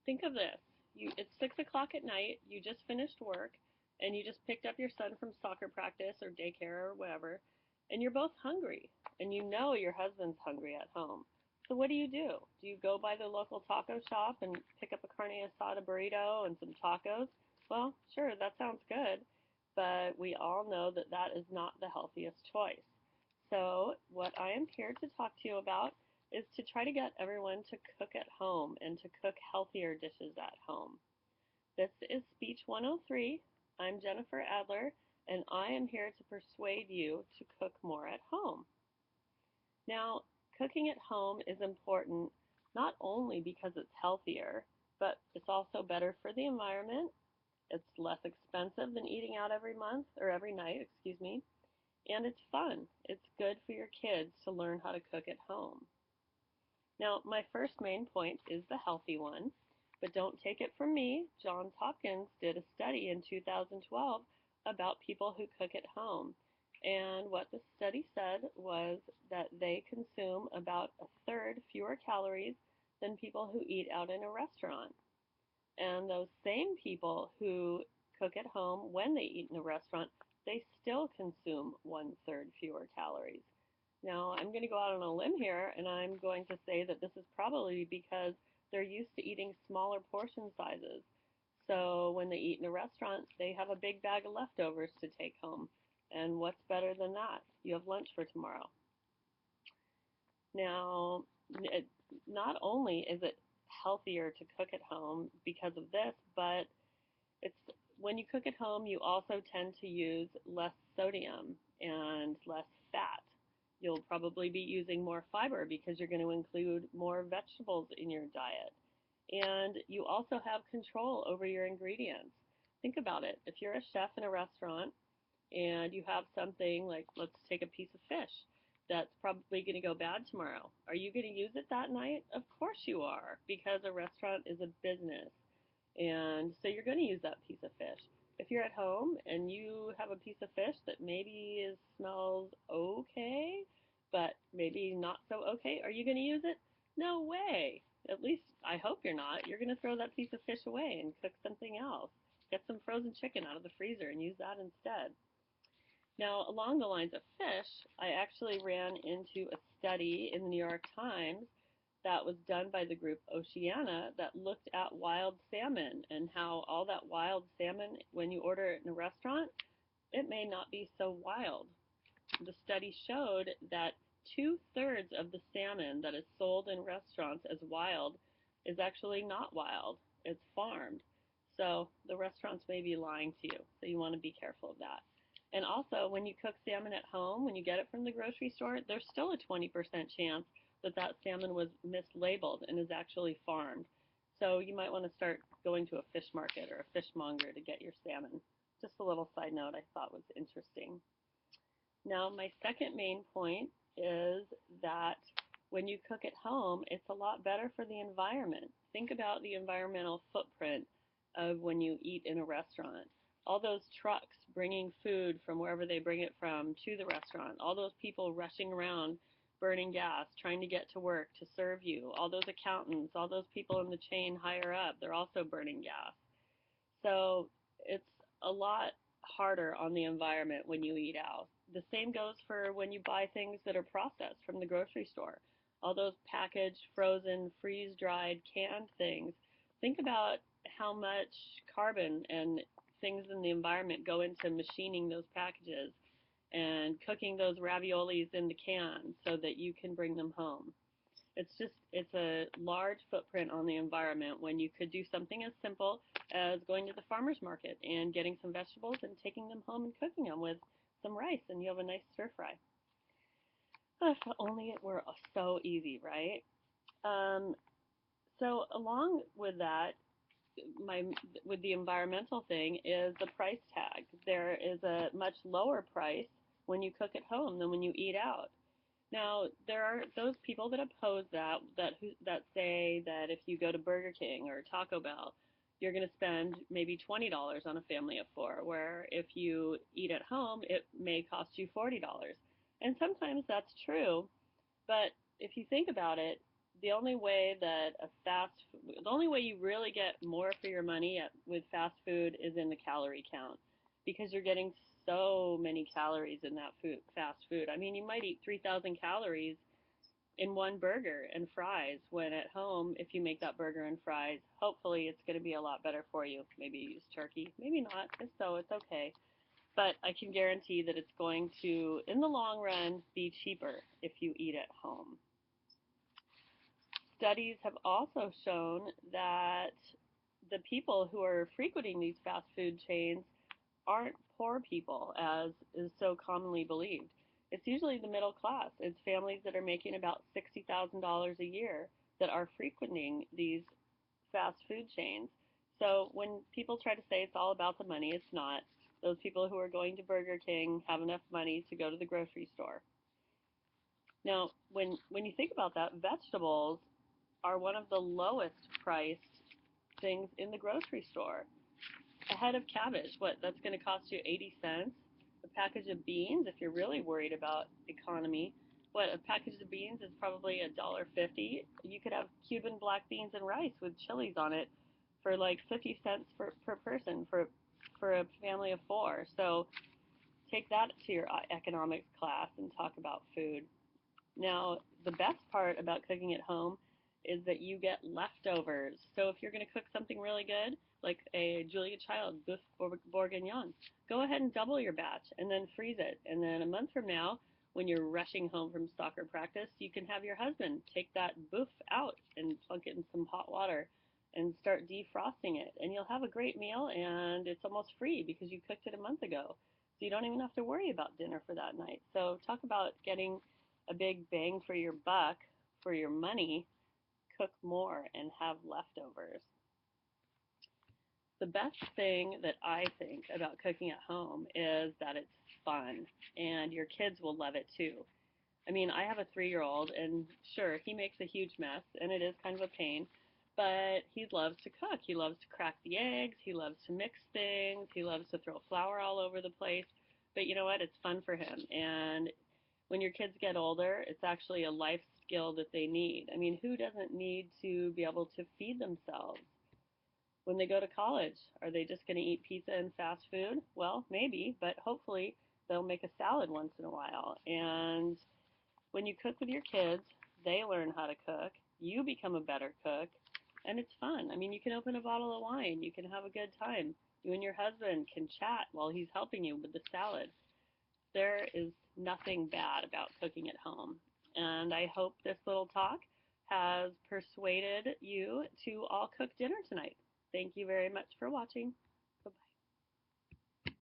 Think of this. It's 6 o'clock at night, you just finished work, and you just picked up your son from soccer practice or daycare or whatever, and you're both hungry, and you know your husband's hungry at home. So what do? Do you go by the local taco shop and pick up a carne asada burrito and some tacos? Well, sure, that sounds good, but we all know that that is not the healthiest choice. So what I am here to talk to you about is to try to get everyone to cook at home and to cook healthier dishes at home. This is Speech 103. I'm Jennifer Adler, and I am here to persuade you to cook more at home. Now, cooking at home is important not only because it's healthier, but it's also better for the environment. It's less expensive than eating out every month or every night, excuse me, and it's fun. It's good for your kids to learn how to cook at home. Now, my first main point is the healthy one, but don't take it from me. Johns Hopkins did a study in 2012 about people who cook at home. And what the study said was that they consume about a third fewer calories than people who eat out in a restaurant. And those same people who cook at home when they eat in a restaurant, they still consume 1/3 fewer calories. Now, I'm going to go out on a limb here, and I'm going to say that this is probably because they're used to eating smaller portion sizes. So when they eat in a restaurant, they have a big bag of leftovers to take home. And what's better than that? You have lunch for tomorrow. Now, not only is it healthier to cook at home because of this, but it's when you cook at home, you also tend to use less sodium and less fat. You'll probably be using more fiber because you're going to include more vegetables in your diet. And you also have control over your ingredients. Think about it. If you're a chef in a restaurant and you have something like, let's take a piece of fish that's probably going to go bad tomorrow, are you going to use it that night? Of course you are, because a restaurant is a business. And so you're going to use that piece of fish. If you're at home and you have a piece of fish that maybe smells okay, but maybe not so okay, are you going to use it? No way. At least I hope you're not. You're going to throw that piece of fish away and cook something else. Get some frozen chicken out of the freezer and use that instead. Now, along the lines of fish, I actually ran into a study in the New York Times that was done by the group Oceana that looked at wild salmon and how all that wild salmon, when you order it in a restaurant, it may not be so wild. The study showed that 2/3 of the salmon that is sold in restaurants as wild is actually not wild. It's farmed. So the restaurants may be lying to you. So you want to be careful of that. And also, when you cook salmon at home, when you get it from the grocery store, there's still a 20% chance that that salmon was mislabeled and is actually farmed. So you might want to start going to a fish market or a fishmonger to get your salmon. Just a little side note I thought was interesting. Now, my second main point is that when you cook at home, it's a lot better for the environment. Think about the environmental footprint of when you eat in a restaurant. All those trucks bringing food from wherever they bring it from to the restaurant, all those people rushing around burning gas, trying to get to work to serve you, all those accountants, all those people in the chain higher up, they're also burning gas. So it's a lot harder on the environment when you eat out. The same goes for when you buy things that are processed from the grocery store. All those packaged, frozen, freeze-dried, canned things. Think about how much carbon and things in the environment go into machining those packages and cooking those raviolis in the can so that you can bring them home. It's a large footprint on the environment when you could do something as simple as going to the farmer's market and getting some vegetables and taking them home and cooking them with some rice, and you have a nice stir fry. If only it were so easy, right? So along with that, with the environmental thing is the price tag. There is a much lower price when you cook at home than when you eat out. Now, there are those people that oppose that say that if you go to Burger King or Taco Bell, you're going to spend maybe $20 on a family of four, where if you eat at home, it may cost you $40. And sometimes that's true, but if you think about it, the only way that the only way you really get more for your money with fast food is in the calorie count, because you're getting so many calories in that fast food. I mean, you might eat 3,000 calories in one burger and fries, when at home, if you make that burger and fries, hopefully it's going to be a lot better for you. Maybe you use turkey, maybe not. If so, it's okay. But I can guarantee that it's going to, in the long run, be cheaper if you eat at home. Studies have also shown that the people who are frequenting these fast food chains aren't poor people, as is so commonly believed. It's usually the middle class. It's families that are making about $60,000 a year that are frequenting these fast food chains. So when people try to say it's all about the money, it's not. Those people who are going to Burger King have enough money to go to the grocery store. Now, when you think about that, vegetables are one of the lowest priced things in the grocery store. A head of cabbage, what, that's going to cost you 80 cents? A package of beans, if you're really worried about economy, what, a package of beans is probably $1.50. You could have Cuban black beans and rice with chilies on it for like 50 cents per person for a family of four. So take that to your economics class and talk about food. Now, the best part about cooking at home is that you get leftovers. So if you're going to cook something really good, like a Julia Child boeuf bourguignon, go ahead and double your batch and then freeze it. And then a month from now, when you're rushing home from soccer practice, you can have your husband take that boeuf out and plunk it in some hot water and start defrosting it. And you'll have a great meal, and it's almost free because you cooked it a month ago. So you don't even have to worry about dinner for that night. So talk about getting a big bang for your buck, for your money. Cook more and have leftovers. The best thing that I think about cooking at home is that it's fun, and your kids will love it too. I mean, I have a 3-year-old, and sure, he makes a huge mess, and it is kind of a pain, but he loves to cook. He loves to crack the eggs. He loves to mix things. He loves to throw flour all over the place. But you know what? It's fun for him. And when your kids get older, it's actually a life skill that they need. I mean, who doesn't need to be able to feed themselves? When they go to college, are they just going to eat pizza and fast food? Well, maybe, but hopefully they'll make a salad once in a while. And when you cook with your kids, they learn how to cook. You become a better cook, and it's fun. I mean, you can open a bottle of wine. You can have a good time. You and your husband can chat while he's helping you with the salad. There is nothing bad about cooking at home. And I hope this little talk has persuaded you to all cook dinner tonight. Thank you very much for watching.